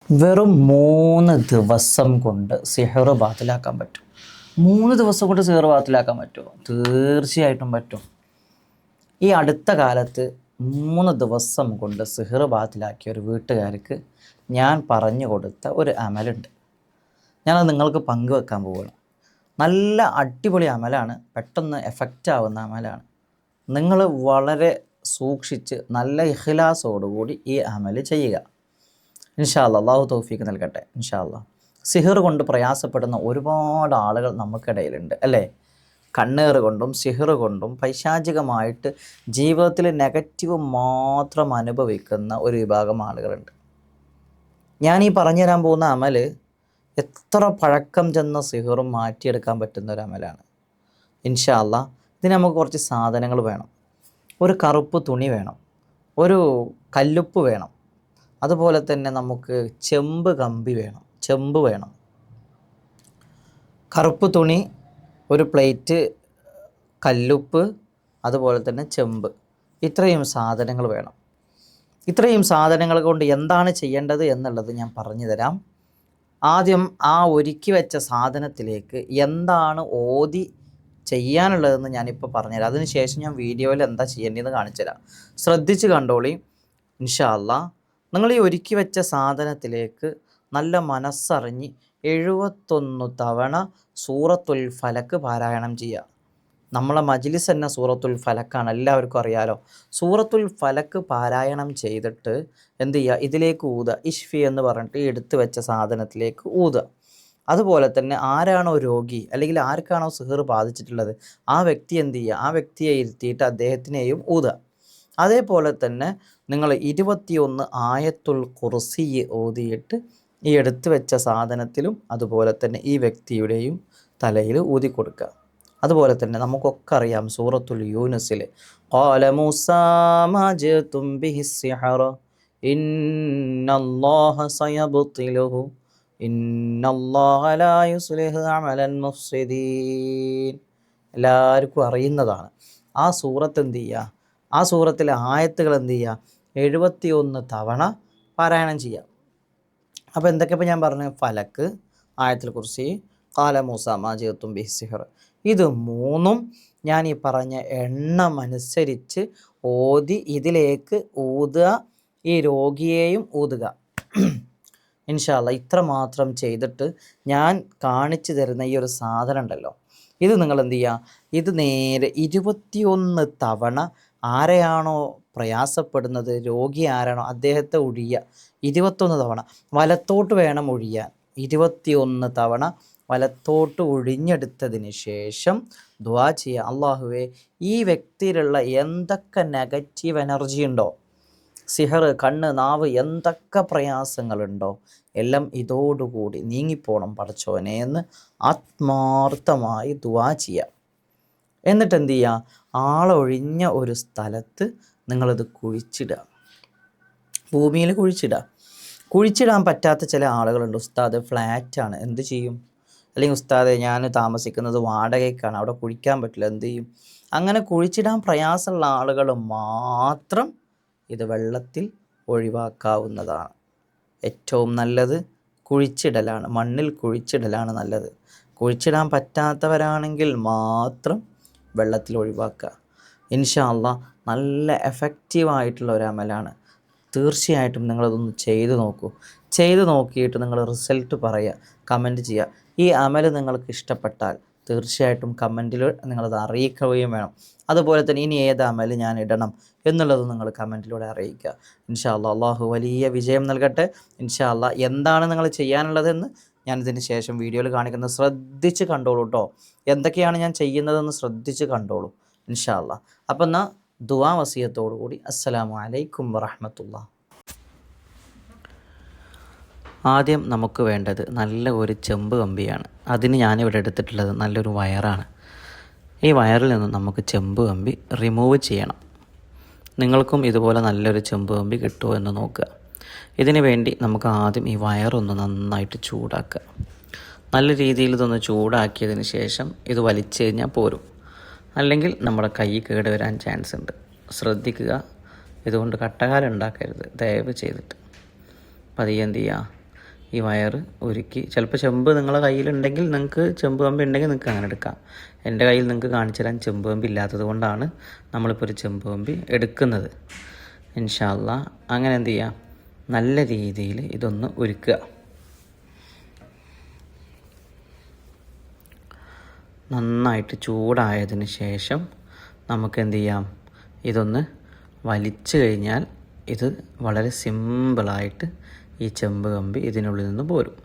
വെറും 3 ദിവസം കൊണ്ട് സിഹർ ബാത്തിലാക്കാൻ പറ്റും. 3 ദിവസം കൊണ്ട് സിഹർ ബാത്തിലാക്കാൻ പറ്റുമോ? തീർച്ചയായിട്ടും പറ്റും. ഈ അടുത്ത കാലത്ത് 3 ദിവസം കൊണ്ട് സിഹർ ബാത്തിലാക്കിയ ഒരു വീട്ടുകാർക്ക് ഞാൻ പറഞ്ഞു കൊടുത്ത ഒരു അമലുണ്ട്. ഞാനത് നിങ്ങൾക്ക് പങ്കുവെക്കാൻ പോവുകയാണ്. നല്ല അടിപൊളി അമലാണ്, പെട്ടെന്ന് എഫക്റ്റ് ആവുന്ന അമലാണ്. നിങ്ങൾ വളരെ സൂക്ഷിച്ച് നല്ല ഇഖ്ലാസോടുകൂടി ഈ അമല് ചെയ്യുക. ഇൻഷാ അല്ലാഹ്, അല്ലാഹു തൗഫീഖ് നൽകട്ടെ. ഇൻഷാ അല്ലാഹ്. സിഹിർ കൊണ്ട് പ്രയാസപ്പെടുന്ന ഒരുപാട് ആളുകൾ നമുക്കിടയിലുണ്ട് അല്ലേ? കണ്ണേറ് കൊണ്ടും സിഹിർ കൊണ്ടും പൈശാചികമായിട്ട് ജീവിതത്തിൽ നെഗറ്റീവ് മാത്രം അനുഭവിക്കുന്ന ഒരു വിഭാഗം ആളുകളുണ്ട്. ഞാൻ ഈ പറഞ്ഞു തരാൻ പോകുന്ന അമല് എത്ര പഴക്കം ചെന്ന സിഹിറും മാറ്റിയെടുക്കാൻ പറ്റുന്ന ഒരു അമലാണ്. ഇൻഷാ അല്ലാഹ്. ഇതിന് നമുക്ക് കുറച്ച് സാധനങ്ങൾ വേണം. ഒരു കറുപ്പ് തുണി വേണം, ഒരു കല്ലുപ്പ് വേണം, അതുപോലെ തന്നെ നമുക്ക് ചെമ്പ് കമ്പി വേണം, ചെമ്പ് വേണം, കറുപ്പ് തുണി, ഒരു പ്ലേറ്റ്, കല്ലുപ്പ്, അതുപോലെ തന്നെ ചെമ്പ്. ഇത്രയും സാധനങ്ങൾ വേണം. ഇത്രയും സാധനങ്ങൾ കൊണ്ട് എന്താണ് ചെയ്യേണ്ടത് എന്നുള്ളത് ഞാൻ പറഞ്ഞു തരാം. ആദ്യം ആ ഒരുക്കി വെച്ച സാധനത്തിലേക്ക് എന്താണ് ഓതി ചെയ്യാനുള്ളതെന്ന് ഞാനിപ്പോൾ പറഞ്ഞുതരാം. അതിനുശേഷം ഞാൻ വീഡിയോയിൽ എന്താ ചെയ്യേണ്ടതെന്ന് കാണിച്ചു തരാം. ശ്രദ്ധിച്ച് കണ്ടോളി. ഇൻഷാ അല്ലാഹ്. നിങ്ങൾ ഈ ഒരുക്കി വെച്ച സാധനത്തിലേക്ക് നല്ല മനസ്സറിഞ്ഞ് 71 തവണ സൂറത്തുൽ ഫലക്ക് പാരായണം ചെയ്യുക. നമ്മളെ മജ്ലിസ് തന്നെ സൂറത്തുൽ ഫലക്കാണ്, എല്ലാവർക്കും അറിയാലോ. സൂറത്തുൽ ഫലക്ക് പാരായണം ചെയ്തിട്ട് എന്ത് ചെയ്യുക, ഇതിലേക്ക് ഊതുക. ഇഷ്ഫി എന്ന് പറഞ്ഞിട്ട് എടുത്തു വെച്ച സാധനത്തിലേക്ക് ഊതുക. അതുപോലെ തന്നെ ആരാണോ രോഗി അല്ലെങ്കിൽ ആർക്കാണോ സിഹർ ബാധിച്ചിട്ടുള്ളത് ആ വ്യക്തി എന്ത് ചെയ്യുക, ആ വ്യക്തിയെ ഇരുത്തിയിട്ട് അദ്ദേഹത്തിനെയും ഊതുക. അതേപോലെ തന്നെ നിങ്ങൾ 21 ആയത്തുൽ കുർസി ഓതിയിട്ട് ഈ എടുത്തു വെച്ച സാധനത്തിലും അതുപോലെ തന്നെ ഈ വ്യക്തിയുടെയും തലയിൽ ഊതി കൊടുക്കുക. അതുപോലെ തന്നെ നമുക്കൊക്കെ അറിയാം സൂറത്തുൽ യൂനുസിൽ ഖാല മൂസാ മാ ജഅതും ബിഹി സിഹറ ഇന്നല്ലാഹ സയബ്തിലുഹു ഇന്നല്ലാഹ ലാ യുസ്ലിഹു അമലൽ മുഫ്സിദീൻ. എല്ലാവർക്കും അറിയുന്നതാണ്. ആ സൂറത്ത് എന്ത് ചെയ്യുക, ആ സൂറത്തിലെ ആയത്തുകൾ എന്ത് ചെയ്യുക, 71 തവണ പാരായണം ചെയ്യുക. അപ്പോൾ എന്തൊക്കെയപ്പോൾ ഞാൻ പറഞ്ഞു? ഫലക്ക്, ആയത്തുൽ കുർസി, ഖാല മൂസാ മാ ജഅതും ബിഹി സിഹർ. ഇത് മൂന്നും ഞാൻ ഈ പറഞ്ഞ എണ്ണം അനുസരിച്ച് ഓതി ഇതിലേക്ക് ഊതുക. ഈ രോഗിയെയും ഊതുക. ഇൻഷാ അല്ലാഹ്. ഇത്ര മാത്രം ചെയ്തിട്ട് ഞാൻ കാണിച്ചു തരുന്ന ഈ ഒരു സാധനം ഉണ്ടല്ലോ, ഇത് നിങ്ങൾ എന്ത് ചെയ്യുക, ഇത് നേരെ 21 തവണ ആരെയാണോ പ്രയാസപ്പെടുന്നത്, രോഗി ആരാണോ അദ്ദേഹത്തെ ഒഴിയുക. 21 തവണ വലത്തോട്ട് വേണം ഒഴിയാൻ. 21 തവണ വലത്തോട്ട് ഒഴിഞ്ഞെടുത്തതിന് ശേഷം ദുആ ചെയ്യുക. അള്ളാഹുവേ, ഈ വ്യക്തിയിലുള്ള എന്തൊക്കെ നെഗറ്റീവ് എനർജി ഉണ്ടോ, സിഹർ, കണ്ണ്, നാവ്, എന്തൊക്കെ പ്രയാസങ്ങളുണ്ടോ എല്ലാം ഇതോടുകൂടി നീങ്ങിപ്പോണം പടച്ചോനെ എന്ന് ആത്മാർത്ഥമായി ദുആ ചെയ്യുക. എന്നിട്ട് എന്ത് ചെയ്യുക, ആളൊഴിഞ്ഞ ഒരു സ്ഥലത്ത് നിങ്ങളിത് കുഴിച്ചിടുക, ഭൂമിയിൽ കുഴിച്ചിടുക. കുഴിച്ചിടാൻ പറ്റാത്ത ചില ആളുകളുണ്ട്. ഉസ്താദ് ഫ്ലാറ്റാണ്, എന്ത് ചെയ്യും? അല്ലെങ്കിൽ ഉസ്താദ് ഞാൻ താമസിക്കുന്നത് വാടകയ്ക്കാണ്, അവിടെ കുഴിക്കാൻ പറ്റില്ല, എന്ത് ചെയ്യും? അങ്ങനെ കുഴിച്ചിടാൻ പ്രയാസമുള്ള ആളുകൾ മാത്രം ഇത് വെള്ളത്തിൽ ഒഴിവാക്കാവുന്നതാണ്. ഏറ്റവും നല്ലത് കുഴിച്ചിടലാണ്, മണ്ണിൽ കുഴിച്ചിടലാണ് നല്ലത്. കുഴിച്ചിടാൻ പറ്റാത്തവരാണെങ്കിൽ മാത്രം വെള്ളത്തിൽ ഒഴിവാക്കുക. ഇൻഷാ അല്ലാഹ്. നല്ല എഫക്റ്റീവായിട്ടുള്ള ഒരു അമലാണ്. തീർച്ചയായിട്ടും നിങ്ങളതൊന്ന് ചെയ്തു നോക്കൂ. ചെയ്തു നോക്കിയിട്ട് നിങ്ങൾ റിസൾട്ട് പറയുക, കമൻറ്റ് ചെയ്യുക. ഈ അമൽ നിങ്ങൾക്ക് ഇഷ്ടപ്പെട്ടാൽ തീർച്ചയായിട്ടും കമൻറ്റിൽ നിങ്ങളത് അറിയിക്കുകയും വേണം. അതുപോലെ തന്നെ ഇനി ഏത് അമൽ ഞാൻ ഇടണം എന്നുള്ളത് നിങ്ങൾ കമൻറ്റിലൂടെ അറിയിക്കുക. ഇൻഷാ അല്ലാഹ്. അള്ളാഹു വലിയ വിജയം നൽകട്ടെ. ഇൻഷാ അല്ലാഹ്. എന്താണ് നിങ്ങൾ ചെയ്യാനുള്ളതെന്ന് ഞാനിതിന് ശേഷം വീഡിയോയിൽ കാണിക്കുന്നത് ശ്രദ്ധിച്ച് കണ്ടോളൂ കേട്ടോ. എന്തൊക്കെയാണ് ഞാൻ ചെയ്യുന്നതെന്ന് ശ്രദ്ധിച്ച് കണ്ടോളൂ ഇൻഷാ അല്ലാഹ്. അപ്പം എന്നാൽ ദുആ വസിയത്തോടു കൂടി അസ്സലാമു അലൈക്കും വറഹ്മത്തുള്ളാഹി. ആദ്യം നമുക്ക് വേണ്ടത് നല്ല ഒരു ചെമ്പ് കമ്പിയാണ്. അതിന് ഞാനിവിടെ എടുത്തിട്ടുള്ളത് നല്ലൊരു വയറാണ്. ഈ വയറിൽ നിന്ന് നമുക്ക് ചെമ്പ് കമ്പി റിമൂവ് ചെയ്യണം. നിങ്ങൾക്കും ഇതുപോലെ നല്ലൊരു ചെമ്പ് കമ്പി കിട്ടുമോ എന്ന് നോക്കുക. ഇതിന് വേണ്ടി നമുക്ക് ആദ്യം ഈ വയറൊന്ന് നന്നായിട്ട് ചൂടാക്കുക. നല്ല രീതിയിൽ ഇതൊന്ന് ചൂടാക്കിയതിന് ശേഷം ഇത് വലിച്ചു കഴിഞ്ഞാൽ പോരും, അല്ലെങ്കിൽ നമ്മുടെ കൈ കേട് വരാൻ ചാൻസ് ഉണ്ട്. ശ്രദ്ധിക്കുക, ഇതുകൊണ്ട് കട്ടകാലം ഉണ്ടാക്കരുത് ദയവ് ചെയ്തിട്ട്. പതിയെ എന്ത് ചെയ്യുക, ഈ വയർ ഉരുക്കി, ചിലപ്പോൾ ചെമ്പ് നിങ്ങളുടെ കയ്യിലുണ്ടെങ്കിൽ നിങ്ങൾക്ക് ചെമ്പ് കമ്പി ഉണ്ടെങ്കിൽ നിങ്ങൾക്ക് അങ്ങനെ എടുക്കാം. എൻ്റെ കയ്യിൽ നിങ്ങൾക്ക് കാണിച്ചു തരാൻ ചെമ്പ് കമ്പി ഇല്ലാത്തത് കൊണ്ടാണ് നമ്മളിപ്പോൾ ഒരു ചെമ്പ് കമ്പി എടുക്കുന്നത്. ഇൻഷാ അല്ലാഹ് അങ്ങനെ എന്ത് ചെയ്യുക, നല്ല രീതിയിൽ ഇതൊന്ന് ഉരുക്കുക. നന്നായിട്ട് ചൂടായതിന് ശേഷം നമുക്ക് എന്ത് ചെയ്യാം, ഇതൊന്ന് വലിച്ചു കഴിഞ്ഞാൽ ഇത് വളരെ സിമ്പിളായിട്ട് ഈ ചെമ്പ് കമ്പി ഇതിനുള്ളിൽ നിന്ന് പോരും.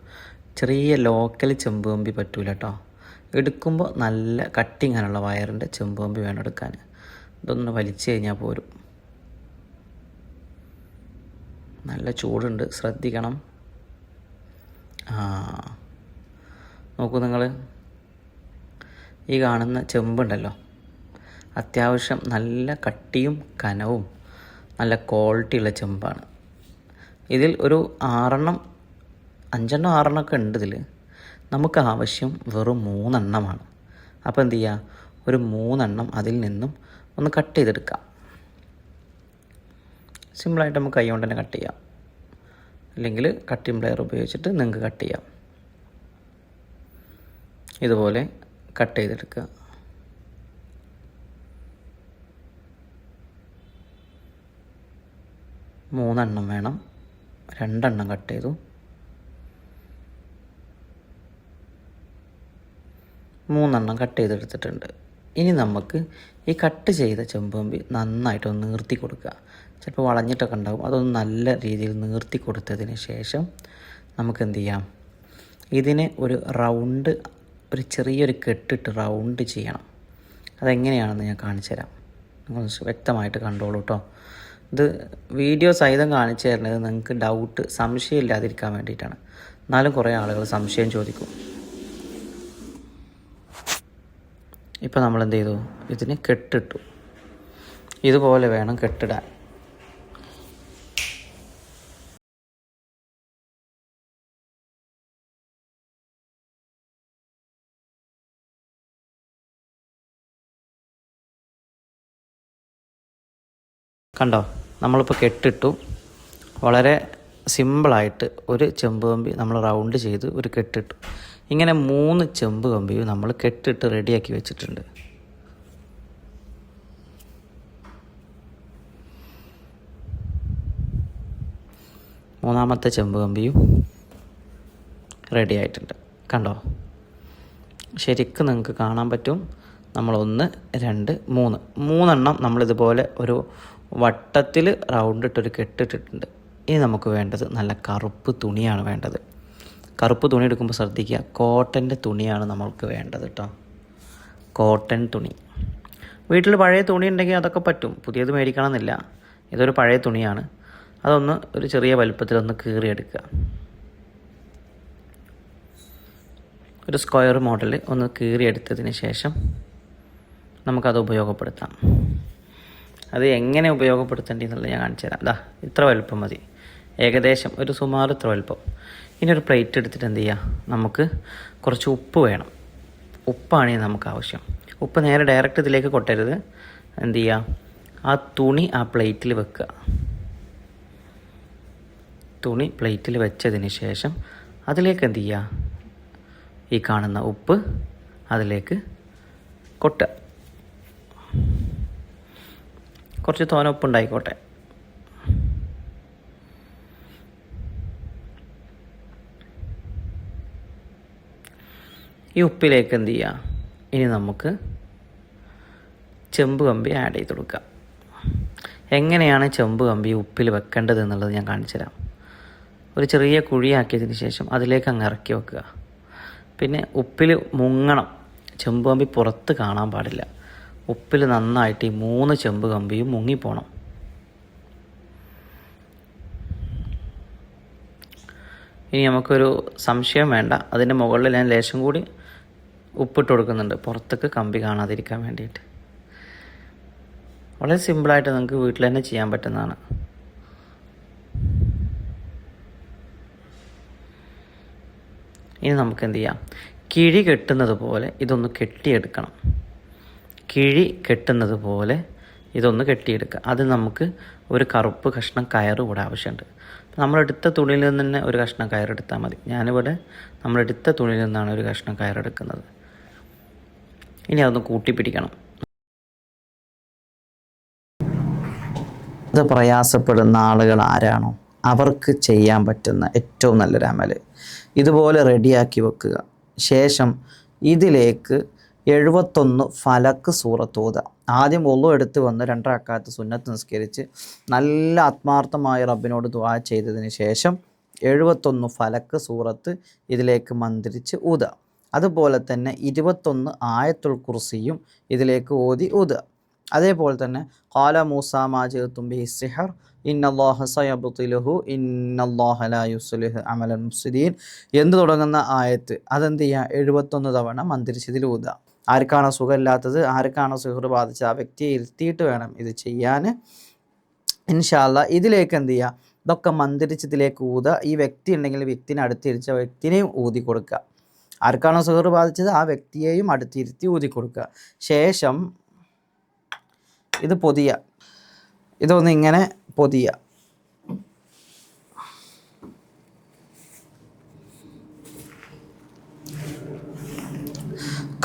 ചെറിയ ലോക്കൽ ചെമ്പ് കമ്പി പറ്റൂല കേട്ടോ. എടുക്കുമ്പോൾ നല്ല കട്ടിങ്ങാനുള്ള വയറിൻ്റെ ചെമ്പ് കമ്പി വേണം എടുക്കാൻ. ഇതൊന്ന് വലിച്ചു കഴിഞ്ഞാൽ പോരും. നല്ല ചൂടുണ്ട്, ശ്രദ്ധിക്കണം. നോക്കൂ നിങ്ങൾ, ഈ കാണുന്ന ചെമ്പുണ്ടല്ലോ, അത്യാവശ്യം നല്ല കട്ടിയും കനവും നല്ല ക്വാളിറ്റിയുള്ള ചെമ്പാണ്. ഇതിൽ ഒരു 5 6 ഉണ്ട്. ഇതിൽ നമുക്ക് ആവശ്യം വെറും 3 എണ്ണമാണ്. അപ്പോൾ എന്ത് ചെയ്യുക, ഒരു 3 എണ്ണം അതിൽ നിന്നും ഒന്ന് കട്ട് ചെയ്തെടുക്കാം. സിമ്പിളായിട്ട് നമുക്ക് കൈ കൊണ്ട് തന്നെ കട്ട് ചെയ്യാം, അല്ലെങ്കിൽ കട്ടിംഗ് പ്ലെയർ ഉപയോഗിച്ചിട്ട് നിങ്ങൾക്ക് കട്ട് ചെയ്യാം. ഇതുപോലെ കട്ട് ചെയ്തെടുക്കുക. മൂന്നെണ്ണം വേണം, 2 എണ്ണം കട്ട് ചെയ്തു. 3 എണ്ണം കട്ട് ചെയ്തെടുത്തിട്ടുണ്ട്. ഇനി നമുക്ക് ഈ കട്ട് ചെയ്ത ചെമ്പ് കമ്പി നന്നായിട്ടൊന്ന് നീർത്തി കൊടുക്കുക. ചിലപ്പോൾ വളഞ്ഞിട്ടൊക്കെ ഉണ്ടാകും, അതൊന്ന് നല്ല രീതിയിൽ നീർത്തി കൊടുത്തതിന് ശേഷം നമുക്ക് എന്ത് ചെയ്യാം, ഇതിനെ ഒരു റൗണ്ട്, ഒരു ചെറിയൊരു കെട്ടിട്ട് റൗണ്ട് ചെയ്യണം. അതെങ്ങനെയാണെന്ന് ഞാൻ കാണിച്ചു തരാം, നിങ്ങൾ വ്യക്തമായിട്ട് കണ്ടോളൂ കേട്ടോ. ഇത് വീഡിയോ സഹിതം കാണിച്ചു തരുന്നത് നിങ്ങൾക്ക് ഡൗട്ട്, സംശയം ഇല്ലാതിരിക്കാൻ വേണ്ടിയിട്ടാണ്. എന്നാലും കുറേ ആളുകൾ സംശയം ചോദിക്കും. ഇപ്പോൾ നമ്മൾ എന്ത് ചെയ്തു, ഇതിന് കെട്ടിട്ടു. ഇതുപോലെ വേണം കെട്ടിടാൻ. കണ്ടോ, നമ്മളിപ്പോൾ കെട്ടിട്ടു. വളരെ സിമ്പിളായിട്ട് ഒരു ചെമ്പ് കമ്പി നമ്മൾ റൗണ്ട് ചെയ്ത് ഒരു കെട്ടിട്ടു. ഇങ്ങനെ 3 ചെമ്പ് കമ്പിയും നമ്മൾ കെട്ടിട്ട് റെഡിയാക്കി വെച്ചിട്ടുണ്ട്. മൂന്നാമത്തെ ചെമ്പ് കമ്പിയും റെഡി ആയിട്ടുണ്ട്. കണ്ടോ, ശരിക്കും നിങ്ങൾക്ക് കാണാൻ പറ്റും. നമ്മൾ 1 2 3 എണ്ണം നമ്മളിതുപോലെ ഒരു വട്ടത്തിൽ റൗണ്ട് ഇട്ടൊരു കെട്ടിട്ടിട്ടുണ്ട്. ഇനി നമുക്ക് വേണ്ടത് നല്ല കറുപ്പ് തുണിയാണ് വേണ്ടത്. കറുപ്പ് തുണി എടുക്കുമ്പോൾ ശ്രദ്ധിക്കുക, കോട്ടൻ്റെ തുണിയാണ് നമ്മൾക്ക് വേണ്ടത് കേട്ടോ. കോട്ടൺ തുണി. വീട്ടിൽ പഴയ തുണി ഉണ്ടെങ്കിൽ അതൊക്കെ പറ്റും, പുതിയത് മേടിക്കണമെന്നില്ല. ഇതൊരു പഴയ തുണിയാണ്. അതൊന്ന് ഒരു ചെറിയ വലുപ്പത്തിലൊന്ന് കീറിയെടുക്കുക. ഒരു സ്ക്വയർ മോഡൽ ഒന്ന് കീറിയെടുത്തതിന് ശേഷം നമുക്കത് ഉപയോഗപ്പെടുത്താം. അത് എങ്ങനെ ഉപയോഗപ്പെടുത്തേണ്ടതെന്നുള്ളത് ഞാൻ കാണിച്ചു തരാം. അതാ ഇത്ര വലുപ്പം മതി, ഏകദേശം ഒരു സുമാർ ഇത്ര വലുപ്പം. ഇനി ഒരു പ്ലേറ്റ് എടുത്തിട്ട് എന്ത് ചെയ്യുക, നമുക്ക് കുറച്ച് ഉപ്പ് വേണം. ഉപ്പാണ് നമുക്ക് ആവശ്യം. ഉപ്പ് നേരെ ഡയറക്റ്റ് ഇതിലേക്ക് കൊട്ടരുത്. എന്ത് ചെയ്യുക, ആ തുണി ആ പ്ലേറ്റിൽ വെക്കുക. തുണി പ്ലേറ്റിൽ വെച്ചതിന് ശേഷം അതിലേക്ക് എന്ത് ചെയ്യുക, ഈ കാണുന്ന ഉപ്പ് അതിലേക്ക് കൊട്ടുക. കുറച്ച് തോന ഉപ്പുണ്ടായിക്കോട്ടെ. ഈ ഉപ്പിലേക്ക് എന്ത് ചെയ്യുക, ഇനി നമുക്ക് ചെമ്പ് കമ്പി ആഡ് ചെയ്ത് കൊടുക്കുക. എങ്ങനെയാണ് ചെമ്പ് കമ്പി ഉപ്പിൽ വെക്കേണ്ടത് എന്നുള്ളത് ഞാൻ കാണിച്ചു തരാം. ഒരു ചെറിയ കുഴിയാക്കിയതിന് ശേഷം അതിലേക്ക് അങ്ങ് ഇറക്കി വെക്കുക. പിന്നെ ഉപ്പിൽ മുങ്ങണം, ചെമ്പ് കമ്പി പുറത്ത് കാണാൻ പാടില്ല. ഉപ്പിൽ നന്നായിട്ട് ഈ 3 ചെമ്പ് കമ്പിയും മുങ്ങിപ്പോണം. ഇനി നമുക്കൊരു സംശയം വേണ്ട, അതിൻ്റെ മുകളിൽ ഞാൻ ലേശം കൂടി ഉപ്പിട്ട് കൊടുക്കുന്നുണ്ട്, പുറത്തേക്ക് കമ്പി കാണാതിരിക്കാൻ വേണ്ടിയിട്ട്. വളരെ സിമ്പിളായിട്ട് നിങ്ങൾക്ക് വീട്ടിൽ തന്നെ ചെയ്യാൻ പറ്റുന്നതാണ്. ഇനി നമുക്ക് എന്ത് ചെയ്യാം, കിഴി കെട്ടുന്നത് പോലെ ഇതൊന്ന് കെട്ടിയെടുക്കണം. കിഴി കെട്ടുന്നത് പോലെ ഇതൊന്ന് കെട്ടിയെടുക്കുക. അത് നമുക്ക് ഒരു കറുപ്പ് കഷ്ണം കയറ് കൂടെ ആവശ്യമുണ്ട്. നമ്മളെടുത്ത തുണിയിൽ നിന്ന് തന്നെ ഒരു കഷ്ണം കയറെടുത്താൽ മതി. ഞാനിവിടെ നമ്മളെടുത്ത തുണിയിൽ നിന്നാണ് ഒരു കഷ്ണം കയറെടുക്കുന്നത്. ഇനി അതൊന്ന് കൂട്ടിപ്പിടിക്കണം. ഇത് പ്രയാസപ്പെടുന്ന ആളുകൾ ആരാണോ അവർക്ക് ചെയ്യാൻ പറ്റുന്ന ഏറ്റവും നല്ലൊരു അമൽ ഇതുപോലെ റെഡിയാക്കി വെക്കുക. ശേഷം ഇതിലേക്ക് 71 ഫലക്ക് സൂറത്ത് ഓതുക. ആദ്യം ഒളു എടുത്ത് വന്ന് 2 റക്അത്ത് സുന്നത്ത് നിസ്കരിച്ച് നല്ല ആത്മാർത്ഥമായി റബ്ബിനോട് ദുആ ചെയ്തതിന് ശേഷം 71 ഫലക്ക് സൂറത്ത് ഇതിലേക്ക് മന്ത്രിച്ച് ഊതുക. അതുപോലെ തന്നെ 21 ആയത്തുൽ കുർസിയും ഇതിലേക്ക് ഓതി ഊതുക. അതേപോലെ തന്നെ ഖാല മൂസ മാ ജിഅ്തും ബിഹി സിഹർ ഇന്നല്ലാഹ സയബ്തിലുഹു ഇന്നല്ലാഹ ലാ യുസ്ലിഹു അമലൽ മുഫ്സിദീൻ എന്ന് തുടങ്ങുന്ന ആയത്ത് അതെന്ത് ചെയ്യുക 71 തവണ മന്ത്രിച്ചതിൽ ഊതുക. ആർക്കാണോ സുഖമില്ലാത്തത്, ആർക്കാണോ സിഹർ ബാധിച്ചത്, ആ വ്യക്തിയെ ഇരുത്തിയിട്ട് വേണം ഇത് ചെയ്യാൻ. ഇൻഷാ അല്ലാഹ് ഇതിലേക്ക് എന്ത് ചെയ്യുക, ഇതൊക്കെ മന്ത്രിച്ചതിലേക്ക് ഊതുക. ഈ വ്യക്തി ഉണ്ടെങ്കിൽ വ്യക്തിനെ അടുത്തിരിച്ച വ്യക്തിനെയും ഊതി കൊടുക്കുക. ആർക്കാണോ സിഹർ ബാധിച്ചത് ആ വ്യക്തിയെയും അടുത്തിരുത്തി ഊതി കൊടുക്കുക. ശേഷം ഇത് പൊതിയ, ഇതൊന്ന് ഇങ്ങനെ പൊതിയ.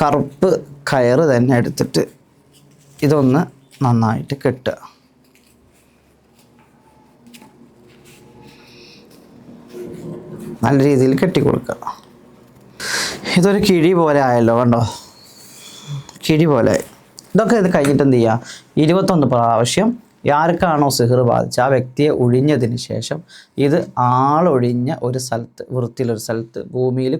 കറുപ്പ് കയറ് തന്നെ എടുത്തിട്ട് ഇതൊന്ന് നന്നായിട്ട് കെട്ടുക. നല്ല രീതിയിൽ കെട്ടിക്കൊടുക്കുക. ഇതൊരു കിഴി പോലെ ആയല്ലോ, കണ്ടോ, കിഴി പോലെ. ഇതൊക്കെ ഇത് കഴിഞ്ഞിട്ട് എന്ത് ചെയ്യുക, 21 പ്രാവശ്യം ആർക്കാണോ സിഹർ ബാധിച്ച ആ വ്യക്തിയെ ഒഴിഞ്ഞതിന് ശേഷം ഇത് ആളൊഴിഞ്ഞ ഒരു സ്ഥലത്ത്, വൃത്തിയിലൊരു സ്ഥലത്ത് ഭൂമിയിൽ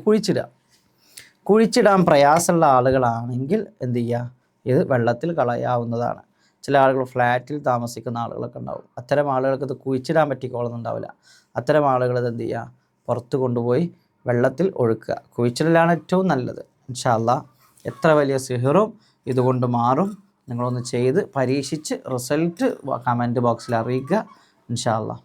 കുഴിച്ചിടാൻ പ്രയാസമുള്ള ആളുകളാണെങ്കിൽ എന്ത് ചെയ്യുക, ഇത് വെള്ളത്തിൽ കളയാവുന്നതാണ്. ചില ആളുകൾ ഫ്ലാറ്റിൽ താമസിക്കുന്ന ആളുകളൊക്കെ ഉണ്ടാവും. അത്തരം ആളുകൾക്ക് ഇത് കുഴിച്ചിടാൻ പറ്റിക്കോളുന്നുണ്ടാവില്ല. അത്തരം ആളുകൾ ഇത് എന്ത് ചെയ്യുക, പുറത്ത് കൊണ്ടുപോയി വെള്ളത്തിൽ ഒഴുക്കുക. കുഴിച്ചിടലാണ് ഏറ്റവും നല്ലത്. ഇൻഷാ അല്ലാഹ് എത്ര വലിയ സിഹറും ഇതുകൊണ്ട് മാറും. നിങ്ങളൊന്ന് ചെയ്ത് പരീക്ഷിച്ച് റിസൾട്ട് കമൻറ്റ് ബോക്സിൽ അറിയിക്കുക. ഇൻഷാ അല്ലാഹ്.